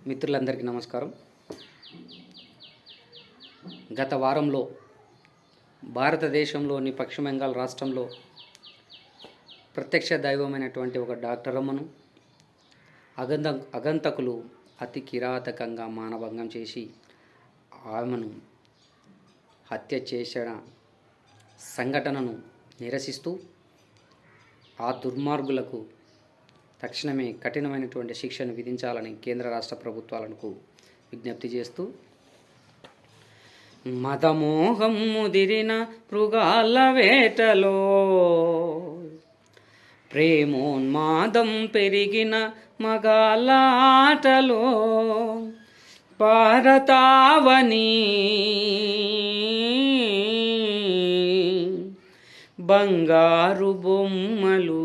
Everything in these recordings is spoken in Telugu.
మిత్రులందరికీ నమస్కారం. గత వారంలో భారతదేశంలోని పశ్చిమ బెంగాల్ రాష్ట్రంలో ప్రత్యక్ష దైవమైనటువంటి ఒక డాక్టర్ అమ్మను అగంతకులు అతి కిరాతకంగా మానభంగం చేసి ఆమెను హత్య చేసిన సంఘటనను నిరసిస్తూ ఆ దుర్మార్గులకు తక్షణమే కఠినమైనటువంటి శిక్షను విధించాలని కేంద్ర రాష్ట్ర ప్రభుత్వాలకు విజ్ఞప్తి చేస్తూ, మదమోహం ముదిరిన మృగాల వేటలో ప్రేమోన్మాదం పెరిగిన మగాల ఆటలో భారతావని బంగారు బొమ్మలు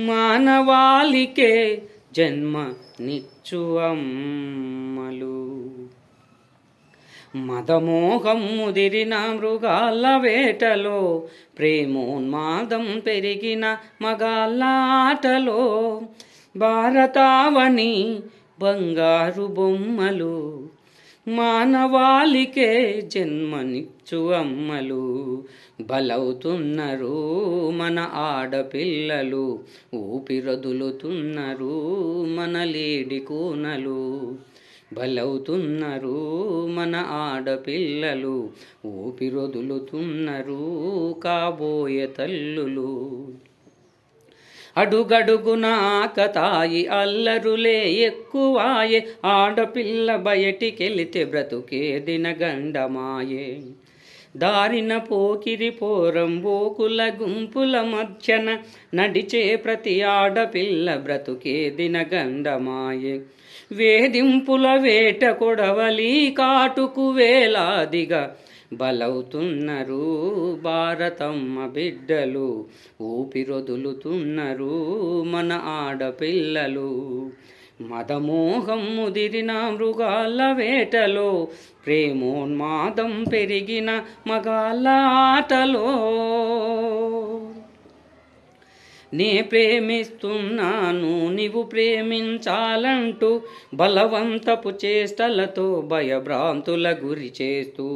మానవాళికే జన్మ నిచ్చు అమ్మలు. మదమోహం ముదిరిన మృగాల వేటలో ప్రేమోన్మాదం పెరిగిన మగాళ్ళ ఆటలో భారతావని బంగారు బొమ్మలు మానవాళికే జన్మనిచ్చు అమ్మలు. బలవుతున్నారు మన ఆడపిల్లలు, ఊపిరొదులుతున్నారు మన లేడి కూనలు. బలవుతున్నారు మన ఆడపిల్లలు, ఊపిరొదులుతున్నారు కాబోయే తల్లులు. అడుగడుగున ఆకతాయి అల్లరులే ఎక్కువాయే, ఆడపిల్ల బయటికెళితే బ్రతుకే దినగండమాయే. దారిన పోకిరి పోరంబోకుల గుంపుల మధ్యన నడిచే ప్రతి ఆడపిల్ల బ్రతుకే దినగండమాయే. వేధింపుల వేట కొడవలి కాటుకు వేలాదిగా బలవుతున్నారు భారతమ్మ బిడ్డలు, ఊపిరొదులుతున్నారు మన ఆడపిల్లలు. మదమోహం ముదిరిన మృగాల వేటలో ప్రేమోన్మాదం పెరిగిన మగాళ్ళ ఆటలో. నే ప్రేమిస్తున్నాను నీవు ప్రేమించాలంటూ బలవంతపు చేష్టలతో భయభ్రాంతుల గురి చేస్తూ,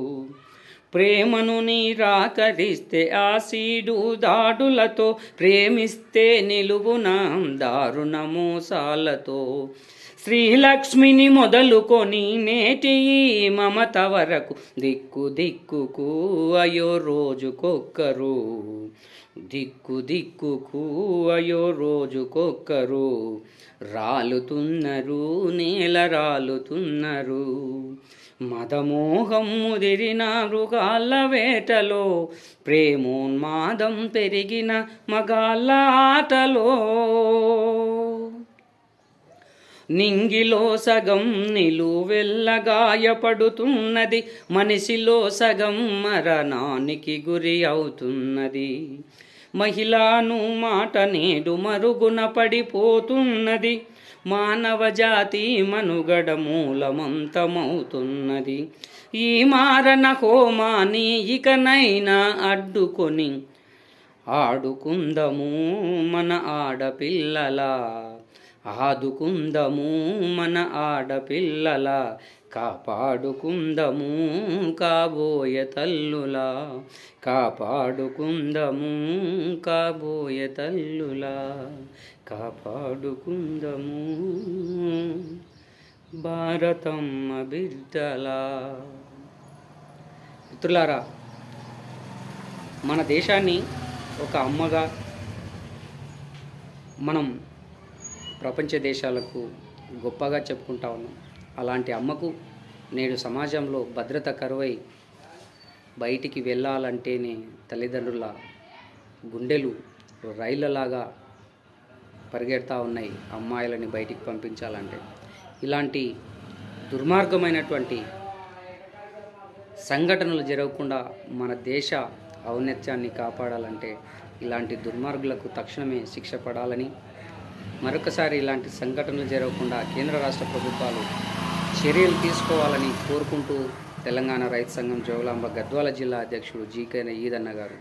ప్రేమను నిరాకరిస్తే ఆసిడు దాడులతో, ప్రేమిస్తే నిలువున దారుణ మోసాలతో, శ్రీలక్ష్మిని మొదలుకొని నేటి మమత వరకు దిక్కు దిక్కుకు అయ్యో రోజుకొక్కరు, దిక్కు దిక్కుకు అయ్యో రోజుకొక్కరు రాలుతున్నారు నేల రాలుతున్నారు. మదమోహం ముదిరిన మృగాల వేటలో ప్రేమోన్మాదం పెరిగిన మగాళ్ళ ఆటలో. నింగిలో సగం నిలువెల్లగాయపడుతున్నది, మనిషిలో సగం మరణానికి గురి అవుతున్నది. మహిళను మాట నేడు మరుగున పడిపోతున్నది, మానవ జాతి మనుగడ మూలమంతమవుతున్నది. ఈ మారణ హోమాని ఇకనైనా అడ్డుకొని ఆడుకుందము మన ఆడపిల్లల, ఆదుకుందము మన ఆడపిల్లల, కాపాడుకుందము కాబోయే తల్లులా, కాపాడుకుందము కాబోయే తల్లులా, కాపాడుకుందము భారతమ్మ బిడ్డలా. మిత్రులారా, మన దేశాన్ని ఒక అమ్మగా మనం ప్రపంచ దేశాలకు గొప్పగా చెప్పుకుంటా ఉన్నాం. అలాంటి అమ్మకు నేడు సమాజంలో భద్రత కరువై బయటికి వెళ్ళాలంటేనే తల్లిదండ్రుల గుండెలు రైళ్ళలాగా పరిగెడతా ఉన్నాయి అమ్మాయిలని బయటికి పంపించాలంటే. ఇలాంటి దుర్మార్గమైనటువంటి సంఘటనలు జరగకుండా మన దేశ ఔన్నత్యాన్ని కాపాడాలంటే ఇలాంటి దుర్మార్గులకు తక్షణమే శిక్ష పడాలని, మరొకసారి ఇలాంటి సంఘటనలు జరగకుండా కేంద్ర రాష్ట్ర ప్రభుత్వాలు చర్యలు తీసుకోవాలని కోరుకుంటూ తెలంగాణ రైతు సంఘం జోగులాంబ గద్వాల జిల్లా అధ్యక్షుడు జీకే ఈదన్న గారు.